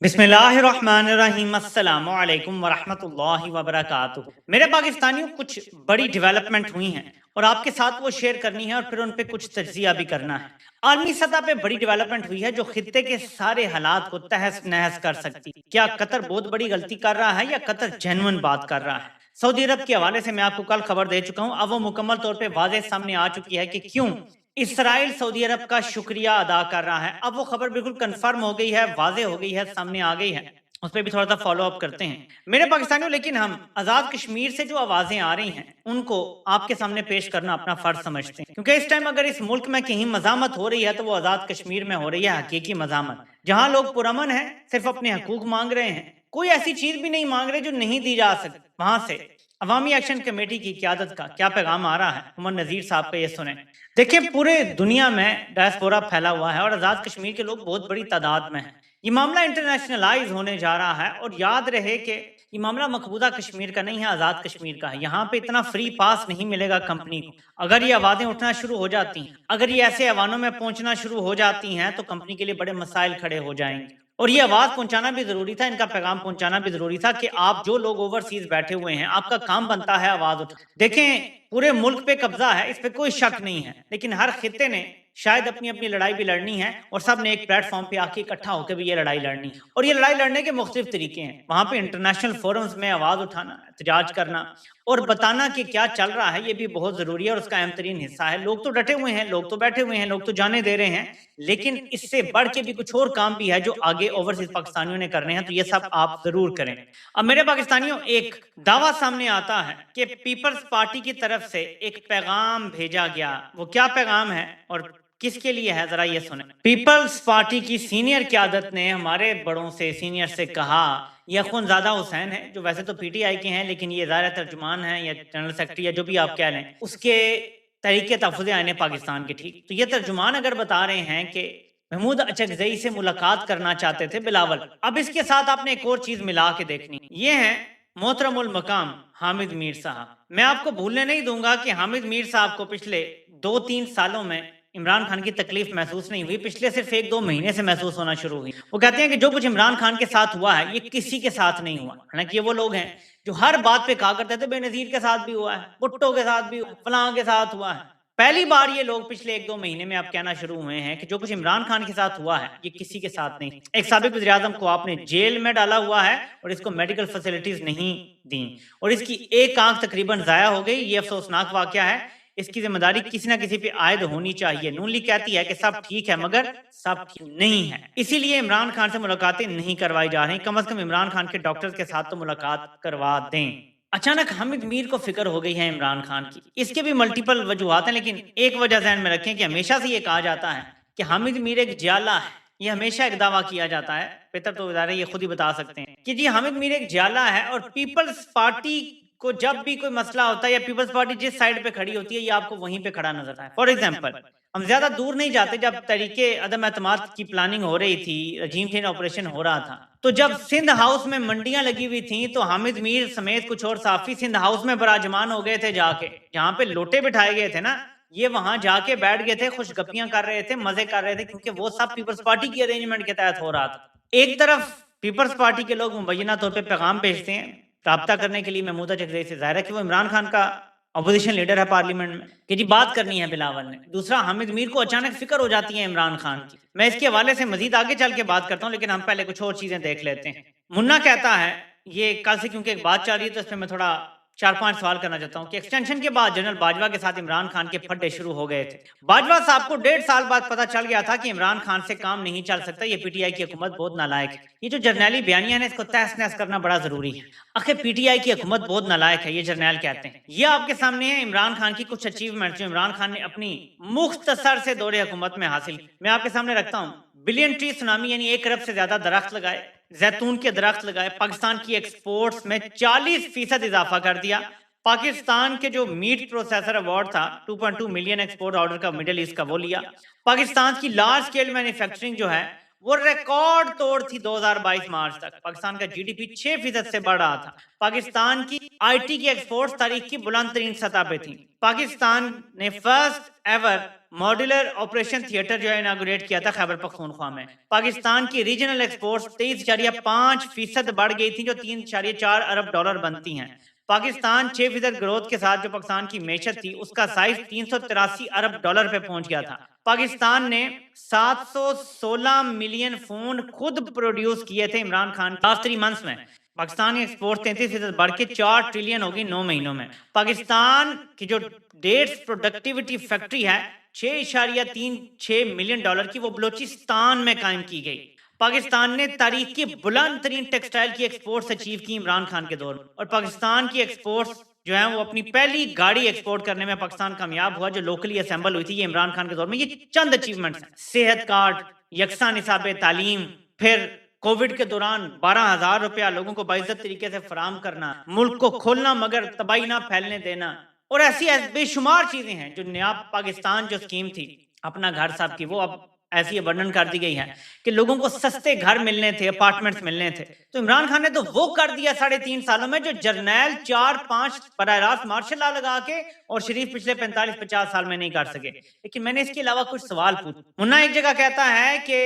बिस्मिल्लाहिर्रहमानिर्रहीम अस्सलाम वालेकुम वरहमतुल्लाहि वबरकातुहू। मेरे पाकिस्तानियों, कुछ बड़ी डेवलपमेंट हुई हैं और आपके साथ वो शेयर करनी है और फिर उन पे कुछ तज्जिया भी करना है। आलमी सतह पे बड़ी डेवलपमेंट हुई है जो खित्ते के सारे हालात को तहस नहस कर सकती। क्या कतर बहुत बड़ी गलती कर रहा है या कतर जेन्युइन बात कर रहा है? सऊदी अरब के हवाले से मैं आपको कल खबर दे चुका हूँ। अब वो मुकम्मल तौर पे वाज़ेह सामने आ चुकी है कि क्यों इसराइल सऊदी अरब का शुक्रिया अदा कर रहा है। अब वो खबर बिल्कुल कंफर्म हो गई है, वाज़ेह हो गई है, सामने आ गई है। उस पर भी थोड़ा सा फॉलो अप करते हैं मेरे पाकिस्तानियों। लेकिन हम आज़ाद कश्मीर से जो आवाज़ें आ रही हैं उनको आपके सामने पेश करना अपना फ़र्ज समझते हैं, क्योंकि इस टाइम अगर इस मुल्क में कहीं मज़ामत हो रही है तो वो आज़ाद कश्मीर में हो रही है, हकीकी मज़ामत, जहाँ लोग पुरअमन हैं, सिर्फ अपने हकूक मांग रहे हैं, कोई ऐसी चीज़ भी नहीं मांग रहे जो नहीं दी जा सकती। वहाँ से अवामी एक्शन कमेटी की क़यादत का क्या पैगाम आ रहा है, उमर नज़ीर साहब का, ये सुने। देखिए, पूरे दुनिया में डायस्पोरा फैला हुआ है और आज़ाद कश्मीर के लोग बहुत बड़ी तादाद में हैं। ये मामला इंटरनेशनलाइज होने जा रहा है और याद रहे कि ये मामला मकबूजा कश्मीर का नहीं है, आज़ाद कश्मीर का है। यहाँ पे इतना फ्री पास नहीं मिलेगा कंपनी को। अगर ये आवाज़ें उठना शुरू हो जाती हैं, अगर ये ऐसे ऐवानों में पहुंचना शुरू हो जाती हैं तो कंपनी के लिए बड़े मसाइल खड़े हो जाएंगे। और ये आवाज़ पहुंचाना भी ज़रूरी था, इनका पैगाम पहुंचाना भी ज़रूरी था कि आप जो लोग ओवरसीज बैठे हुए हैं, आपका काम बनता है आवाज़ उठा। देखें, पूरे मुल्क पे कब्जा है, इस पे कोई शक नहीं है, लेकिन हर खित्ते ने शायद अपनी अपनी लड़ाई भी लड़नी है और सब ने एक प्लेटफॉर्म पे आके इकट्ठा होकर भी ये लड़ाई लड़नी है। और ये लड़ाई लड़ने के मुख्तलिफ तरीके हैं। वहाँ पे इंटरनेशनल फोरम्स में आवाज़ उठाना, एहतजाज करना और बताना कि क्या चल रहा है, ये भी बहुत ज़रूरी है और उसका अहम तरीन हिस्सा है। लोग तो डटे हुए हैं, लोग तो बैठे हुए हैं, लोग तो जाने दे रहे हैं, लेकिन इससे बढ़ के भी कुछ और काम भी है जो आगे ओवरसीज पाकिस्तानियों ने करने हैं, तो ये सब आप ज़रूर करें। अब मेरे पाकिस्तानियों, एक दावा सामने आता है कि पीपल्स पार्टी की तरफ से एक पैगाम भेजा गया। वो क्या पैगाम है और किसके लिए है, जरा ये सुने। पीपल्स पार्टी की सीनियर क्यादत ने हमारे बड़ों से, सीनियर से कहा, ये अख्वंज़ादा हुसैन है जो वैसे तो पीटीआई के हैं, लेकिन ये ज़ाहिर तर्जुमान है या जनरल सेक्रेटरी या जो भी आप कह लें, उसके तरीके तहफ़्फ़ुज़ आईन पाकिस्तान के। ठीक, तो ये तर्जुमान अगर बता रहे हैं कि महमूद अचकज़ई से मुलाकात करना चाहते थे बिलावल। अब इसके साथ आपने एक और चीज़ मिला के देखनी, ये है मोहतरमुल मकाम हामिद मीर साहब। मैं आपको भूलने नहीं दूंगा कि हामिद मीर साहब को पिछले 2-3 सालों में इमरान खान की तकलीफ महसूस नहीं हुई, पिछले सिर्फ 1-2 महीने से महसूस होना शुरू हुई। वो कहते हैं कि जो कुछ इमरान खान के साथ हुआ है ये किसी के साथ नहीं हुआ। हालांकि ये वो लोग हैं जो हर बात पे कहा करते थे बेनजीर के साथ भी हुआ है, भुट्टो के साथ भी हुआ, फलां के साथ हुआ है। पहली बार ये लोग पिछले 1-2 महीने में आप कहना शुरू हुए हैं कि जो कुछ इमरान खान के साथ हुआ है ये किसी के साथ नहीं। एक साबिक वज़ीर-ए-आज़म को आपने जेल में डाला हुआ है और इसको मेडिकल फैसिलिटीज नहीं दी और इसकी एक आंख तकरीबन जाया हो गई। ये अफसोसनाक वाकया है, इसकी जिम्मेदारी किसी ना किसी पे आयद होनी चाहिए। नून लीग कहती है कि सब ठीक है मगर सब ठीक नहीं है, इसीलिए इमरान खान से मुलाकातें नहीं करवाई जा रही। कम से कम इमरान खान के डॉक्टर्स के साथ तो मुलाकात करवा दें। अचानक हामिद मीर को फिक्र हो गई है इमरान खान की। इसके भी मल्टीपल वजूहात हैं, लेकिन एक वजह ज़हन में रखें कि हमेशा से ये कहा जाता है कि हामिद मीर एक जाला है। ये हमेशा एक दावा किया जाता है, बेहतर तो इदारे ये खुद ही बता सकते हैं कि जी हामिद मीर एक जाला है और पीपल्स पार्टी को जब भी कोई मसला होता है या पीपल्स पार्टी जिस साइड पे खड़ी होती है ये आपको वहीं पे खड़ा नजर आता है। फॉर एग्जाम्पल, हम ज्यादा दूर नहीं जाते, जब तरीके अदम एतमाद की प्लानिंग हो रही थी, रजीम चेंज ऑपरेशन हो रहा था, तो जब सिंध हाउस में मंडियां लगी हुई थी तो हामिद मीर समेत कुछ और साफी सिंध हाउस में बराजमान हो गए थे। जाके जहाँ पे लोटे बिठाए गए थे ना, ये वहां जाके बैठ गए थे, खुशगपियां कर रहे थे, मजे कर रहे थे, क्योंकि वो सब पीपल्स पार्टी की अरेंजमेंट के तहत हो रहा था। एक तरफ पीपल्स पार्टी के लोग मुबैना तौर पर पैगाम भेजते हैं राब्ता करने के लिए महमूद अचकज़ई से, ज़ाहिर है कि वो इमरान खान का अपोजिशन लीडर है पार्लियामेंट में, कि जी बात करनी है बिलावल ने। दूसरा, हामिद मीर को अचानक फिक्र हो जाती है इमरान खान की। मैं इसके हवाले से मजीद आगे चल के बात करता हूँ, लेकिन हम पहले कुछ और चीजें देख लेते हैं। मुन्ना कहता है, ये कल से क्योंकि एक बात चल रही है तो इसमें मैं थोड़ा 4-5 सवाल करना चाहता हूँ कि एक्सटेंशन के बाद जनरल बाजवा के साथ इमरान खान के फड्डे शुरू हो गए थे। बाजवा साहब को 1.5 साल बाद पता चल गया था कि इमरान खान से काम नहीं चल सकता, ये पीटीआई की हुकूमत बहुत नालायक है। ये जो जर्नैली बयानियां है इसको तहस नहस करना बड़ा जरूरी है। आखिर पीटीआई की हुकूमत बहुत नालायक है, ये जर्नैल कहते हैं। ये आपके सामने है इमरान खान की कुछ अचीवमेंट जो इमरान खान ने अपनी मुख्तसर से दौरे हुकूमत में हासिल की। मैं आपके सामने रखता हूँ। बिलियन ट्री सुनामी, यानी 1 अरब से ज्यादा दरख्त लगाए, जैतून के दरख्त लगाए, पाकिस्तान की एक्सपोर्ट्स में 40% इजाफा कर दिया। पाकिस्तान के जो मीट प्रोसेसर अवार्ड था 2.2 मिलियन एक्सपोर्ट ऑर्डर का मिडिल ईस्ट का, वो लिया। पाकिस्तान की लार्ज स्केल मैन्युफैक्चरिंग जो है وہ ریکارڈ توڑ تھی 2022 مارچ تک. پاکستان کا جی ڈی پی 6% سے بڑھ رہا تھا. پاکستان کی آئی ٹی کی ایکسپورٹس تاریخ کی بلند ترین سطح پہ تھی. پاکستان نے first ever modular operation theatre جو ہے اناگوریٹ کیا تھا خیبر پختونخوا میں. پاکستان کی ریجنل ایکسپورٹس 23.5% بڑھ گئی تھی جو 3.4 ارب ڈالر بنتی ہیں. پاکستان 6% گروتھ کے ساتھ جو پاکستان کی معیشت تھی اس کا سائز 383 ارب ڈالر پہ پہنچ گیا تھا. پاکستان نے 716 ملین فون خود پروڈیوس کیے تھے عمران خان لاسٹ 3 منتھس میں. پاکستان کی ایکسپورٹ 33% بڑھ کے 4 ٹریلین ہوگی 9 مہینوں میں. پاکستان کی جو ڈیٹس پروڈکٹیوٹی فیکٹری ہے 6.36 ملین ڈالر کی وہ بلوچستان میں قائم کی گئی. پاکستان نے تاریخ کی بلند ترین ٹیکسٹائل کی ایکسپورٹس اچیو کی عمران خان کے دور میں. اور پاکستان کی ایکسپورٹس جو ہیں وہ اپنی پہلی گاڑی ایکسپورٹ کرنے میں پاکستان کامیاب ہوا جو لوکلی اسمبل ہوئی تھی. یہ عمران خان کے دور میں یہ چند اچیومنٹس ہیں. صحت کارڈ، یکساں نصاب تعلیم، پھر کووڈ کے دوران 12,000 روپیہ لوگوں کو باعزت طریقے سے فراہم کرنا، ملک کو کھولنا مگر تباہی نہ پھیلنے دینا، اور ایسی بے شمار چیزیں ہیں. جو نیا پاکستان جو اسکیم تھی اپنا گھر صاحب کی وہ اب ایسی ابنڈن کر دی گئی ہے کہ لوگوں کو سستے گھر ملنے تھے، اپارٹمنٹس ملنے تھے. تو عمران خان نے تو وہ کر دیا 3.5 سالوں میں جو جرنیل 4-5 براہ راست مارشل لا لگا کے اور شریف پچھلے 45-50 سال میں نہیں کر سکے. لیکن میں نے اس کے علاوہ کچھ سوال پوچھے. منا ایک جگہ کہتا ہے کہ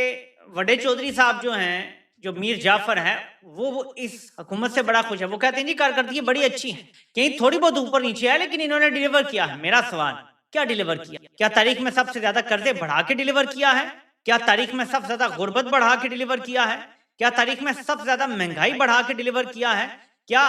وڈے چودھری صاحب جو ہیں، جو میر جعفر ہے، وہ اس حکومت سے بڑا خوش ہے. وہ کہتے ہیں جی کارکردگی بڑی اچھی ہے، کہیں تھوڑی بہت اوپر نیچے ہے لیکن انہوں نے ڈیلیور کیا ہے. میرا سوال، کیا ڈیلیور کیا؟ کیا تاریخ میں سب سے زیادہ قرضے بڑھا کے ڈیلیور کیا ہے؟ کیا تاریخ میں سب سے زیادہ غربت بڑھا کے ڈیلیور کیا ہے؟ کیا تاریخ میں سب سے زیادہ مہنگائی بڑھا کے ڈیلیور کیا ہے؟ کیا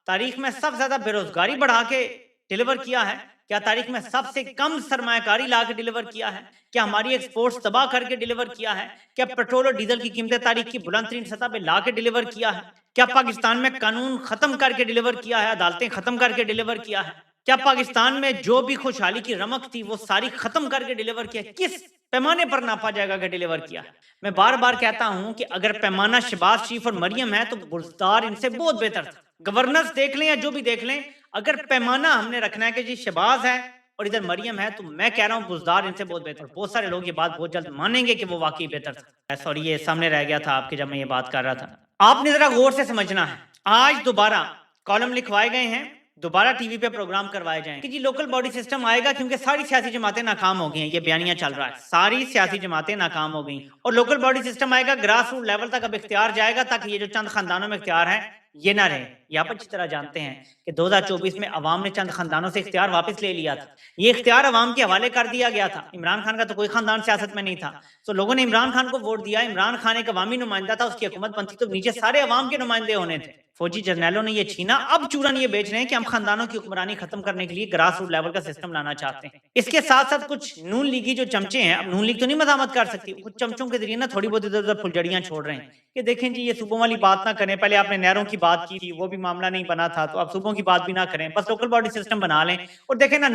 تاریخ میں سب سے زیادہ بے روزگاری بڑھا کے ڈیلیور کیا ہے؟ کیا تاریخ میں سب سے کم سرمایہ کاری لا کے ڈیلیور کیا ہے؟ کیا ہماری ایکسپورٹس تباہ کر کے ڈیلیور کیا ہے؟ کیا پیٹرول اور ڈیزل کی قیمتیں تاریخ کی بلند ترین سطح پہ لا کے ڈیلیور کیا ہے؟ کیا پاکستان میں قانون ختم کر کے ڈیلیور کیا ہے؟ عدالتیں ختم کر کے ڈیلیور کیا ہے؟ کیا پاکستان میں جو بھی خوشحالی کی رمق تھی وہ ساری ختم کر کے ڈیلیور کیا؟ کس پیمانے پر ناپا جائے گا کہ ڈیلیور کیا؟ میں بار بار کہتا ہوں کہ اگر پیمانہ شہباز شریف اور مریم ہے تو بزدار ان سے بہت بہتر تھا. گورننس دیکھ لیں یا جو بھی دیکھ لیں، اگر پیمانہ ہم نے رکھنا ہے کہ جی شہباز ہے اور ادھر مریم ہے تو میں کہہ رہا ہوں بزدار ان سے بہت بہتر. بہت سارے لوگ یہ بات بہت جلد مانیں گے کہ وہ واقعی بہتر تھا. سوری، یہ سامنے رہ گیا تھا آپ کے جب میں یہ بات کر رہا تھا. آپ نے ذرا غور سے سمجھنا ہے. آج دوبارہ کالم لکھوائے گئے ہیں، دوبارہ ٹی وی پہ پروگرام کروائے جائیں کہ جی لوکل باڈی سسٹم آئے گا کیونکہ ساری سیاسی جماعتیں ناکام ہو گئی ہیں. یہ بیانیہ چل رہا ہے ساری سیاسی جماعتیں ناکام ہو گئی اور لوکل باڈی سسٹم آئے گا، گراس روٹ لیول تک اب اختیار جائے گا تاکہ یہ جو چند خاندانوں میں اختیار ہے یہ نہ رہے. یہ آپ اچھی طرح جانتے ہیں کہ 2024 میں عوام نے چند خاندانوں سے اختیار واپس لے لیا تھا. یہ اختیار عوام کے حوالے کر دیا گیا تھا. عمران خان کا تو کوئی خاندان سیاست میں نہیں تھا، تو لوگوں نے عمران خان کو ووٹ دیا. عمران خان ایک عوامی نمائندہ تھا، اس کی حکومت بنتی تو نیچے سارے عوام کے نمائندے ہونے تھے. فوجی جرنیلوں نے یہ چھینا، اب چورن یہ بیچ رہے ہیں کہ ہم خاندانوں کی حکمرانی ختم کرنے کے لیے گراس روٹ لیول کا سسٹم لانا چاہتے ہیں. اس کے ساتھ ساتھ کچھ نون لیگی جو چمچے ہیں، اب نون لیگ تو نہیں مزاحمت کر سکتی، کچھ چمچوں کے ذریعے نا تھوڑی بہت ادھر ادھر پھلجڑیاں چھوڑ رہے ہیں کہ دیکھیں جی یہ صوبوں والی بات نہ کریں. پہلے آپ نے نہروں کی بات کی تھی، وہ بھی معاملہ نہیں بنا تھا، تو اب صوبوں کی بات بھی نہ کریں، بس لوکل باڈی سسٹم بنا لیں. اور دیکھیں نا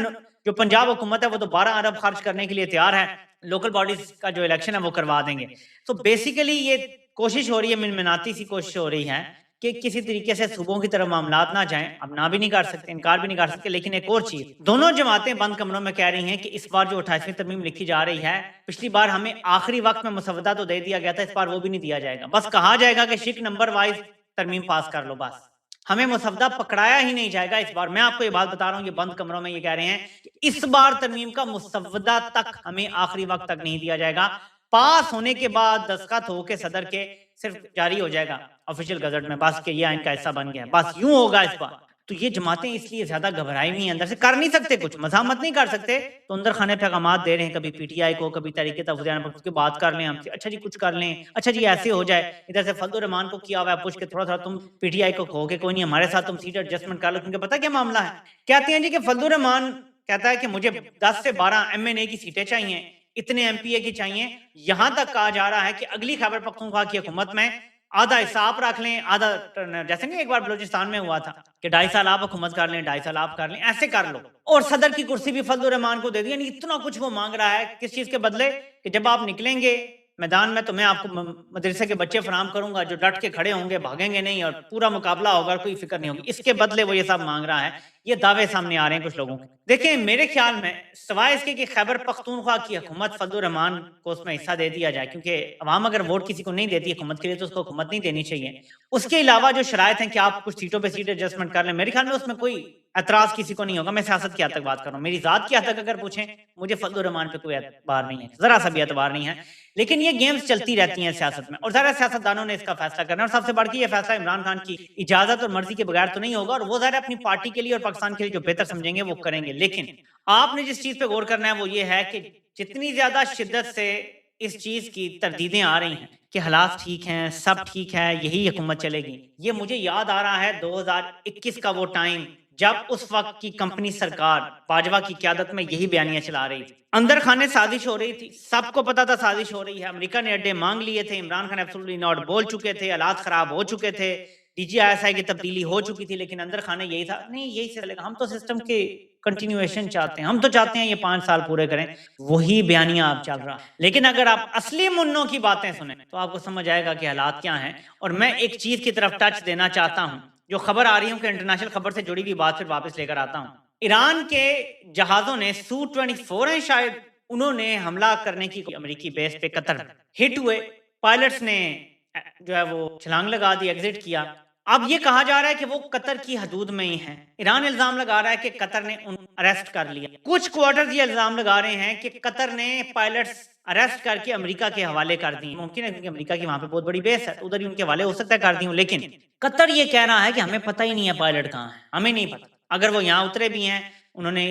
جو پنجاب حکومت ہے وہ تو 12 ارب خرچ کرنے کے لیے تیار ہے، لوکل باڈیز کا جو الیکشن ہے وہ کروا دیں گے. تو بیسیکلی یہ کوشش ہو رہی ہے، منمناتی سی کوشش ہو رہی ہے کہ کسی طریقے سے صوبوں کی طرف معاملات نہ جائیں. اب نہ بھی نہیں کر سکتے، انکار بھی نہیں کر سکتے. لیکن ایک اور چیز، دونوں جماعتیں بند کمروں میں کہہ رہی ہیں کہ اس بار جو 28ویں ترمیم لکھی جا رہی ہے، پچھلی بار ہمیں آخری وقت میں مسودہ تو دے دیا گیا تھا، اس بار وہ بھی نہیں دیا جائے گا. بس کہا جائے گا کہ شک نمبر وائز ترمیم پاس کر لو، بس ہمیں مسودہ پکڑایا ہی نہیں جائے گا اس بار. میں آپ کو یہ بات بتا رہا ہوں، یہ بند کمروں میں یہ کہہ رہے ہیں کہ اس بار ترمیم کا مسودہ تک ہمیں آخری وقت تک نہیں دیا جائے گا. پاس ہونے کے بعد دستخط ہو کے صدر کے صرف جاری ہو جائے گا آفیشیل گزٹ میں، بس کہ یہ آئین کا حصہ بن گیا، بس یوں ہوگا اس بار. تو یہ جماعتیں اس لیے زیادہ گھبرائی ہوئی ہیں، اندر سے کر نہیں سکتے، کچھ مزاحمت نہیں کر سکتے، تو اندر خانے پیغامات دے رہے ہیں، کبھی پی ٹی آئی کو، کبھی تحریک تحفظ کی بات کر لیں ہم سے، اچھا جی کچھ کر لیں، اچھا جی ایسے ہو جائے. ادھر سے فضل الرحمان کو کیا ہوا ہے پوچھ کے تھوڑا تھوڑا تم پی ٹی آئی کو کہو کہ کوئی نہیں ہمارے ساتھ تم سیٹ ایڈجسٹمنٹ کر لو، کیونکہ پتہ کیا معاملہ ہے. کہتے ہیں جی کہ فضل الرحمان کہتا ہے کہ مجھے 10 سے 12 ایم این اے کی سیٹیں چاہیے، اتنے ایم پی اے کی چاہیے. یہاں تک کہا جا رہا ہے کہ اگلی خیبر پختونخوا کی حکومت میں آدھا حصہ آپ رکھ لیں، آدھا جیسے نہیں ایک بار بلوچستان میں ہوا تھا کہ 2.5 سال آپ حکومت کر لیں، 2.5 سال آپ کر لیں، ایسے کر لو. اور صدر کی کرسی بھی فضل الرحمان کو دے دی. یعنی اتنا کچھ وہ مانگ رہا ہے کس چیز کے بدلے؟ کہ جب آپ نکلیں گے मैदान में तो मैं आपको मदरसे के बच्चे फराम करूंगा जो डट के खड़े होंगे, भागेंगे नहीं और पूरा मुकाबला होगा, कोई फिक्र नहीं होगी। इसके बदले वो ये सब मांग रहा है। ये दावे सामने आ रहे हैं कुछ लोगों के। देखिए मेरे ख्याल में सवाए इसके कि खैबर पख्तूनख्वा की हुकूमत फजलुर रहमान को उसमें हिस्सा दे दिया जाए, क्योंकि अवाम अगर वोट किसी को नहीं देती हुकूमत के लिए तो उसको हुकूमत नहीं देनी चाहिए। उसके अलावा जो शरायत है कि आप कुछ सीटों पर सीट एडजस्टमेंट कर लें, मेरे ख्याल में उसमें कोई एतराज किसी को नहीं होगा। मैं सियासत की हद तक बात कर रहा हूँ, मेरी जात की हद तक अगर पूछें, मुझे फजलुर रहमान पे कोई एतबार नहीं है, जरा सा भी एतबार नहीं है। लेकिन ये गेम्स चलती रहती हैं सियासत में, और ज़रा सियासतदानों ने इसका फैसला करना, और सबसे बढ़ के ये फैसला इमरान खान की इजाजत और मर्जी के बगैर तो नहीं होगा, और वो ज़रा अपनी पार्टी के लिए और पाकिस्तान के लिए जो बेहतर समझेंगे वो करेंगे। लेकिन आपने जिस चीज पे गौर करना है वो ये है कि जितनी ज्यादा शिद्दत से इस चीज की तरदीदें आ रही हैं कि हालात ठीक हैं, सब ठीक है, यही हुकूमत चलेगी, ये मुझे याद आ रहा है 2021 का वो टाइम जब उस वक्त की कंपनी सरकार बाजवा की क्यादत में यही बयानियां चला रही थी। अंदर खाने साजिश हो रही थी, सबको पता था साजिश हो रही है। अमेरिका ने अड्डे मांग लिए थे, इमरान खान एब्सोल्युटली नॉट बोल चुके थे, हालात खराब हो चुके थे, DGISI की तब्दीली हो चुकी थी, लेकिन अंदर खाने यही था, नहीं यही चलेगा, हम तो सिस्टम के कंटिन्यूएशन चाहते हैं, हम तो चाहते हैं ये 5 साल पूरे करें। वही बयानियां आप चल रहा। लेकिन अगर आप असली मुन्नों की बातें सुने तो आपको समझ आएगा कि हालात क्या हैं। और मैं एक चीज की तरफ टच देना चाहता हूं, जो खबर आ रही हूं कि इंटरनेशनल खबर से जुड़ी हुई बात फिर वापस लेकर आता हूं। ईरान के जहाजों ने Su-24 हैं शायद, उन्होंने हमला करने की अमेरिकी बेस पे कतर हिट हुए, पायलट्स ने जो है वो छलांग लगा दी, एग्जिट किया। अब ये कहा जा रहा है कि वो कतर की हदूद में ही हैं। ईरान इल्जाम लगा रहा है कि कतर ने उन अरेस्ट कर लिया। कुछ क्वार्टर्स ये इल्जाम लगा रहे हैं कि कतर ने पायलट्स अरेस्ट करके अमेरिका के हवाले कर दिए। मुमकिन है क्योंकि अमेरिका की वहां पे बहुत बड़ी बेस है, तो उधर ही उनके हवाले हो सकता है कर दी हूं। लेकिन कतर ये कह रहा है कि हमें पता ही नहीं है पायलट कहाँ है, हमें नहीं पता। अगर वो यहाँ उतरे भी हैं, उन्होंने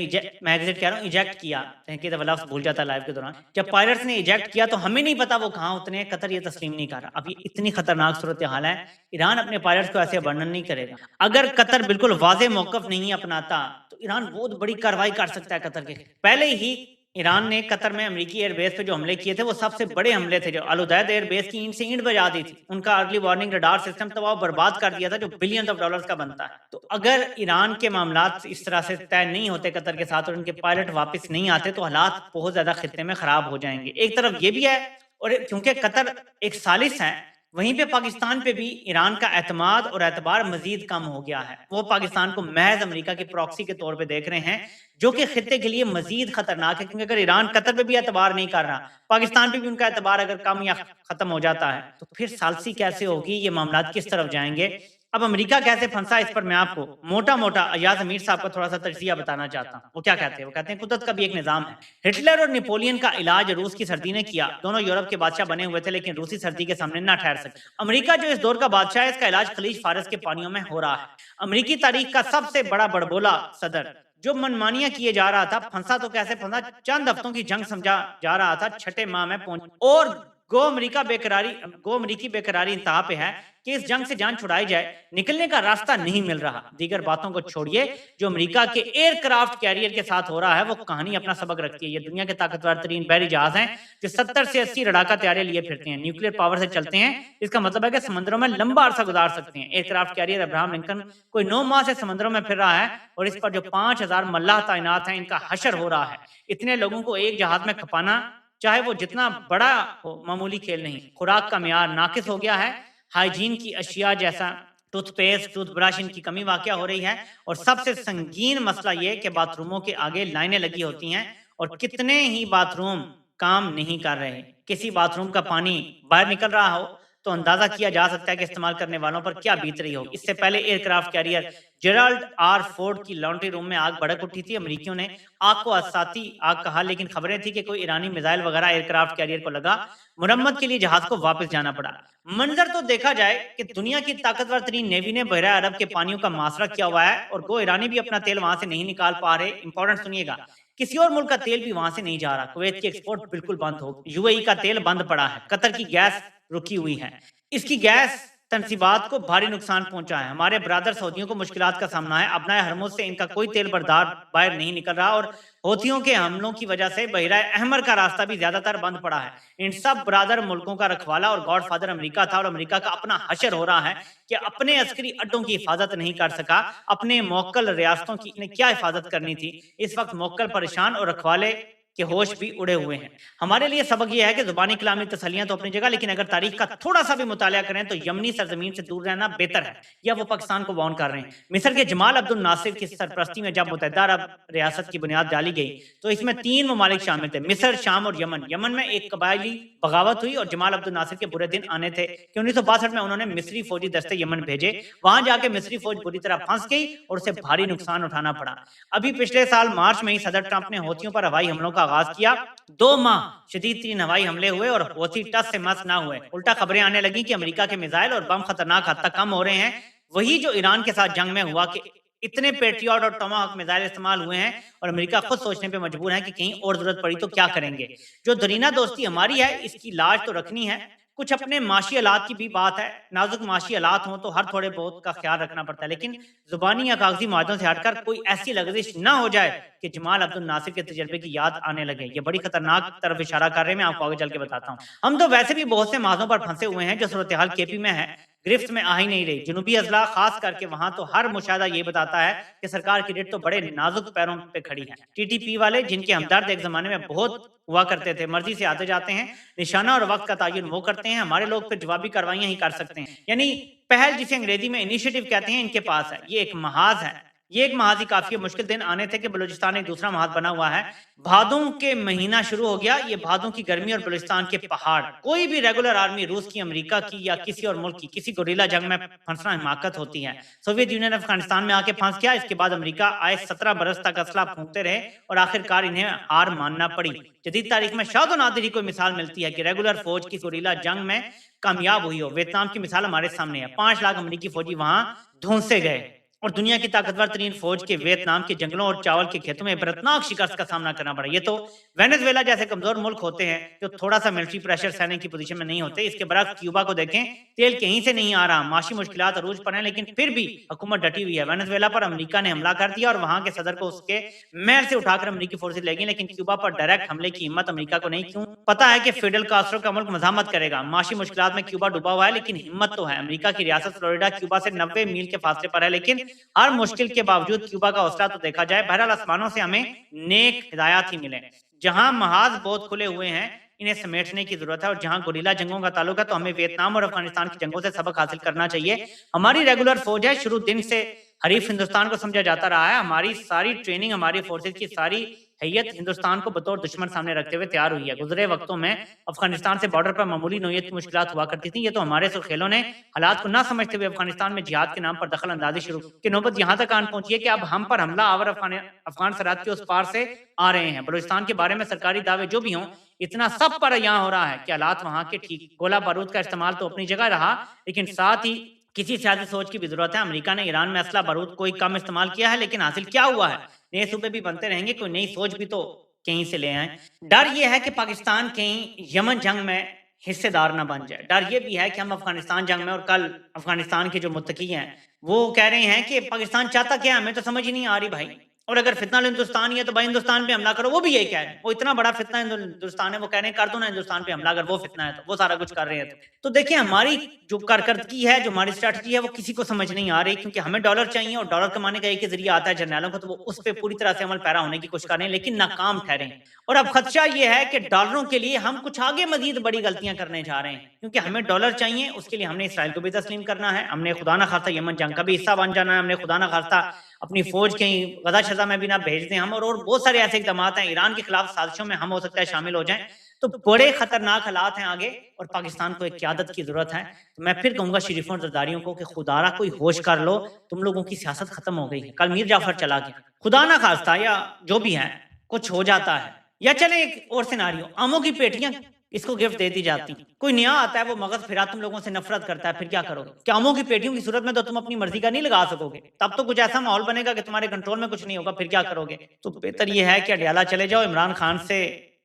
मैं एग्जिट कह रहा हूँ, इजेक्ट किया, कि लफ्ज़ भूल जाता लाइव के दौरान, जब पायलट्स ने इजेक्ट किया तो हमें नहीं पता वो कहाँ उतरे। कतर ये तस्लीम नहीं कर रहा। अब ये इतनी खतरनाक सूरत हाल है, ईरान अपने पायलट्स को ऐसे वर्णन नहीं करेगा। अगर कतर बिल्कुल वाज़ेह मौक़िफ़ नहीं अपनाता तो ईरान बहुत बड़ी कार्रवाई कर सकता है कतर के। पहले ही ईरान ने कतर में अमेरिकी एयरबेस पे जो हमले किए थे वो सबसे बड़े हमले थे, जो अल-उदैद एयरबेस की ईंट से ईंट बजा दी थी। उनका अर्ली वार्निंग रडार सिस्टम तबाह बर्बाद कर दिया था, जो बिलियंस ऑफ डॉलर्स का बनता है। तो अगर ईरान के मामलात इस तरह से तय नहीं होते कतर के साथ और उनके पायलट वापस नहीं आते तो हालात बहुत ज्यादा खित्ते में खराब हो जाएंगे। एक तरफ ये भी है, और क्योंकि कतर एक सालिस है, वहीं पे पाकिस्तान पे भी ईरान का एतमाद और एतबार मजीद कम हो गया है। वो पाकिस्तान को महज अमेरिका की प्रॉक्सी के तौर पे देख रहे हैं, जो कि खित्ते के लिए मजीद खतरनाक है। क्योंकि अगर ईरान कतर पे भी एतबार नहीं कर रहा, पाकिस्तान पे भी उनका एतबार अगर कम या खत्म हो जाता है, तो फिर सालसी कैसे होगी, ये मामला किस तरफ जाएंगे। अब अमेरिका कैसे फंसा, इस पर मैं आपको मोटा मोटा अयाज अमीर साहब का थोड़ा सा तजज़िया बताना चाहता हूँ। वो क्या कहते हैं? वो कहते हैं कुदरत का भी एक निज़ाम है। हिटलर और नेपोलियन का इलाज रूस की सर्दी ने किया। दोनों यूरोप के बादशाह बने हुए थे, लेकिन रूसी सर्दी के सामने ना ठहर सके। अमेरिका जो इस दौर का बादशाह है, इसका इलाज खलीज फारस के पानियों में हो रहा है। अमेरिकी तारीख का सबसे बड़ा बड़बोला सदर जो मनमानियां किए जा रहा था, फंसा तो कैसे फंसा, चंद हफ्तों की जंग समझा जा रहा था, छठे माह में पहुंच, और गो अमेरिकी बेकरारी इंतहा पे है कि इस जंग से जान छुड़ाई जाए, निकलने का रास्ता नहीं मिल रहा। दीगर बातों को छोड़िए, जो अमेरिका के एयरक्राफ्ट कैरियर के साथ हो रहा है वो कहानी अपना सबक रखती है। ये दुनिया के ताकतवर तरीन बहरी जहाज हैं जो 70 से 80 लड़ाका तैयारी लिए फिरते हैं, न्यूक्लियर पावर से चलते हैं। इसका मतलब है कि समंदरों में लंबा अरसा गुजार सकते हैं। एयरक्राफ्ट कैरियर अब्राहम लिंकन कोई 9 माह से समंदरों में फिर रहा है, और इस पर जो 5000 मल्लाह तैनात हैं, इनका हशर हो रहा है। इतने लोगों को एक जहाज में खपाना, चाहे वो जितना बड़ा हो, मामूली खेल नहीं। खुराक का मियार नाकिस हो गया है, हाइजीन की अशिया जैसा टूथपेस्ट, टूथब्रश, इनकी कमी वाक़या हो रही है। और सबसे संगीन मसला ये कि बाथरूमों के आगे लाइनें लगी होती हैं और कितने ही बाथरूम काम नहीं कर रहे। किसी बाथरूम का पानी बाहर निकल रहा हो तो अंदाजा किया जा सकता है कि इस्तेमाल करने वालों पर क्या बीत रही होगी। इससे पहले aircraft carrier Gerald R Ford की लॉन्ड्री रूम में आग भड़क उठी थी। अमेरिकियों ने आग को असाती आग कहा, लेकिन खबरें थी कि कोई ईरानी मिसाइल वगैरह एयरक्राफ्ट कैरियर को लगा। मुरम्मत के लिए जहाज को वापस जाना पड़ा। मंजर तो देखा जाए कि दुनिया की ताकतवर तरीन नेवी ने बहरा अरब के पानियों का मासरा किया हुआ है, और गो ईरानी भी अपना तेल वहां से नहीं निकाल पा रहे। इंपॉर्टेंट सुनिएगा, किसी और मुल्क का तेल भी वहां से नहीं जा रहा। कुवैत की एक्सपोर्ट बिल्कुल बंद हो, यूएई का तेल बंद पड़ा है, कतर की गैस रुकी हुई है। इसकी गैस तनसीबात को भारी नुकसान पहुंचा है। हमारे ब्रादर सऊदियों को मुश्किलात का सामना है। अपना हरमुज से इनका कोई तेल बर्दार बाहर नहीं निकल रहा, और हौथियों के हमलों की वजह से बहरा अहमर का रास्ता भी ज्यादातर बंद पड़ा है। इन सब ब्रादर मुल्कों का रखवाला और गॉडफादर अमेरिका था, और अमेरिका का अपना हशर हो रहा है कि अपने अस्करी अड्डों की हिफाजत नहीं कर सका। अपने मोक्कल रियासतों की क्या हिफाजत करनी थी। इस वक्त मोक्कल परेशान और रखवाले के होश भी उड़े हुए हैं। हमारे लिए सबक यह है कि जुबानी कलामी तसलियां तो अपनी जगह, लेकिन अगर तारीख का थोड़ा सा भी मुताला करें तो यमनी सरजमीन से दूर रहना बेहतर है। या वो पाकिस्तान को वार्न कर रहे हैं। मिस्र के जमाल अब्दुल नासिर की सरपरस्ती में जब मुत्तहिदा अरब रियासत की बुनियाद डाली गई तो इसमें 3 ममालिक शामिल थे, मिस्र, शाम और यमन। यमन में एक कबायली बगावत हुई और जमाल अब्दुल नासिर के बुरे दिन आने थे कि 1962 में उन्होंने मिस्री फौजी दस्ते यमन भेजे। वहां जाके मिस्री फौज बुरी तरह फंस गई और उसे भारी नुकसान उठाना पड़ा। अभी पिछले साल मार्च में ही सदर ट्रंप ने हौथियों पर हवाई हमलों का आगाज किया। 2 माह शदीद 3 हवाई हमले हुए और हौथी टस से मस ना हुए। उल्टा खबरें आने लगी कि अमेरिका के मिसाइल और बम खतरनाक हद तक कम हो रहे हैं। वही जो ईरान के साथ जंग में हुआ कि इतने पेट्रियट और टोमाहॉक मिसाइल इस्तेमाल हुए हैं और अमेरिका खुद सोचने पे मजबूर है कि कहीं और जरूरत पड़ी तो क्या करेंगे। जो दरीना दोस्ती हमारी है इसकी लाज तो रखनी है। कुछ अपने माशी हालात की भी बात है। नाजुक माशी हालात हों तो हर थोड़े बहुत का ख्याल रखना पड़ता है, लेकिन जुबानी या कागजी मुआहदों से हटकर कोई ऐसी लग्जिश ना हो जाए कि जमाल अब्दुल नासिर के तजर्बे की याद आने लगे। ये बड़ी खतरनाक तरफ इशारा कर रहे हैं, मैं आपको आगे चल के बताता हूँ। हम तो वैसे भी बहुत से महाजों पर फंसे हुए हैं जो सूरत हाल केपी में है, गिरफ्त में आ ही नहीं रही। जनूबी अजला खास करके वहां तो हर मुशाहदा ये बताता है कि सरकार की रेट तो बड़े नाजुक पैरों पे खड़ी है। टीटीपी वाले जिनके हमदर्द एक जमाने में बहुत हुआ करते थे, मर्जी से आते जाते हैं। निशाना और वक्त का तयन वो करते हैं, हमारे लोग फिर जवाबी कार्रवाइयां ही कर सकते हैं। यानी पहल जिसे अंग्रेजी में इनिशिएटिव कहते हैं इनके पास है। ये एक महाज है। ये एक महाज ही काफी है। मुश्किल दिन आने थे कि बलूचिस्तान एक दूसरा महाज बना हुआ है। भादों के महीना शुरू हो गया। ये भादों की गर्मी और बलूचिस्तान के पहाड़। कोई भी रेगुलर आर्मी रूस की, अमेरिका की या किसी और मुल्क की किसी गोरिल्ला जंग में फंसना हिमाकत होती है। सोवियत यूनियन अफगानिस्तान में आके फंस गया। इसके बाद अमेरिका आए 17 बरस तक असला फूंकते रहे और आखिरकार इन्हें हार मानना पड़ी। जदीद तारीख में शायद नादिर ही कोई मिसाल मिलती है कि रेगुलर फौज की गोरिल्ला जंग में कामयाब हुई हो। वियतनाम की मिसाल हमारे सामने है। 5 लाख अमेरिकी फौजी वहां धुंसे गए और दुनिया की ताकतवर तरीन फौज के वियतनाम के जंगलों और चावल के खेतों में इबरतनाक शिकस्त का सामना करना पड़ा। ये तो वेनेजुएला जैसे कमजोर मुल्क होते हैं जो थोड़ा सा मिलिट्री प्रेशर सहने की पोजीशन में नहीं होते। इसके बरक्स क्यूबा को देखें, तेल कहीं से नहीं आ रहा, माशी मुश्किलात अरूज पर हैं, लेकिन फिर भी हुकूमत डटी हुई है। वेनेजुएला पर अमेरिका ने हमला कर दिया और वहां के सदर को उसके महल से उठाकर अमेरिकी फोर्सेज ले गई, लेकिन क्यूबा पर डायरेक्ट हमले की हिम्मत अमेरिका को नहीं। क्यों? पता है कि फिडेल कास्ट्रो का मुल्क मजामत करेगा। माशी मुश्किलात में क्यूबा डूबा हुआ है, लेकिन हिम्मत तो है। अमेरिका की रियासत फ्लोरिडा क्यूबा से 90 मील के फासले पर है, लेकिन हर मुश्किल के बावजूद क्यूबा का हौसला तो देखा जाए। बहरहाल आसमानों से हमें नेक हिदायत ही मिले। जहां महाज बहुत खुले हुए हैं इन्हें समेटने की जरूरत है, और जहां गोरिल्ला जंगों का ताल्लुक है तो हमें वियतनाम और अफगानिस्तान की जंगों से सबक हासिल करना चाहिए। हमारी रेगुलर फौज है, शुरू दिन से हरीफ हिंदुस्तान को समझा जाता रहा है। हमारी सारी ट्रेनिंग, हमारी फोर्सेज की सारी हैयत हिंदुस्तान को बतौर दुश्मन सामने रखते हुए तैयार हुई है। गुजरे वक्तों में अफगानिस्तान से बॉर्डर पर मामूली नौयत की मुश्किलात हुआ करती थी। ये तो हमारे सुरखेलों ने हालात को ना समझते हुए अफगानिस्तान में जिहाद के नाम पर दखल अंदाजी शुरू की नौबत यहाँ तक आन पहुंची है कि अब हम पर हमला आवर अफगान सरहद के उस पार से आ रहे हैं। बलूचिस्तान के बारे में सरकारी दावे जो भी हों, इतना सब पर यहाँ हो रहा है कि हालात वहाँ के ठीक। गोला बारूद का इस्तेमाल तो अपनी जगह रहा, लेकिन साथ ही किसी सियासी सोच की भी जरूरत है। अमेरिका ने ईरान में असला बारूद कोई कम इस्तेमाल किया है, लेकिन हासिल क्या हुआ है? नए सूबे भी बनते रहेंगे, कोई नई सोच भी तो कहीं से ले आए। डर ये है कि पाकिस्तान कहीं यमन जंग में हिस्सेदार ना बन जाए। डर ये भी है कि हम अफगानिस्तान जंग में, और कल अफगानिस्तान के जो मुत्तकी हैं वो कह रहे हैं कि पाकिस्तान चाहता क्या है, हमें तो समझ ही नहीं आ रही भाई। और अगर फितना हिंदुस्तान ही है तो भाई हिंदुस्तान पे हमला करो। वो भी यही कह रहे हैं, वो इतना बड़ा फितना हिंदुस्तान है, वो कह रहे हैं कर दो ना हिंदुस्तान पे हमला, अगर वो फितना है तो वो सारा कुछ कर रहे हैं। तो देखिए हमारी जो कारकर्दगी है, जो हमारी स्ट्रेटजी है, वो किसी को समझ नहीं आ रही, क्योंकि हमें डॉलर चाहिए और डॉलर कमाने का एक ही जरिया आता है जर्नैलों को, तो वो उस पर पूरी तरह से अमल पैरा होने की कोशिश कर रहे हैं, लेकिन नाकाम ठहरे। और अब खदशा ये है कि डॉलरों के लिए हम कुछ आगे मजीद बड़ी गलतियां करने जा रहे हैं, क्योंकि हमें डॉलर चाहिए। उसके लिए हमने इसराइल को भी तस्लीम करना है, हमने खुदा ना खास्ता यमन जंग का भी हिस्सा बन जाना है, हमने खुदा ना खास्ता अपनी फौज कहीं गजा शजा में भी ना भेज दें हम, और बहुत सारे ऐसे इकदाम हैं। ईरान के खिलाफ साजिशों में हम हो सकता है शामिल हो जाएं। तो बड़े खतरनाक हालात हैं आगे, और पाकिस्तान को एक क़यादत की जरूरत है। तो मैं फिर कहूंगा शरीफों और ज़रदारियों को कि खुदारा कोई होश कर लो, तुम लोगों की सियासत खत्म हो गई है। कल मीर जाफर चला गया, खुदा ना खास्ता या जो भी है कुछ हो जाता है, या चले एक और सिनारियो, आमों की पेटियां इसको गिफ्ट दे दी जाती, कोई नया आता है वो मगज फिरा तुम लोगों से नफरत करता है, फिर क्या करोगे? क्या आमों की पेटियों की सूरत में तो तुम अपनी मर्जी का नहीं लगा सकोगे, तब तो कुछ ऐसा माहौल बनेगा कि तुम्हारे कंट्रोल में कुछ नहीं होगा, फिर क्या करोगे? तो बेहतर ये है कि अडियाला चले जाओ, इमरान खान से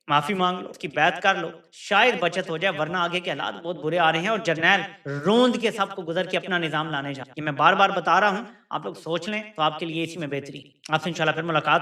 माफी मांग लो, उसकी बैत कर लो, शायद बचत हो जाए, वरना आगे के हालात बहुत बुरे आ रहे हैं। और जर्नैल रोंद के सबको गुजर के अपना निजाम लाने जा, ये मैं बार बार बता रहा हूँ, आप लोग सोच लें तो आपके लिए इसी में बेहतरी। आपसे इंशाल्लाह फिर मुलाकात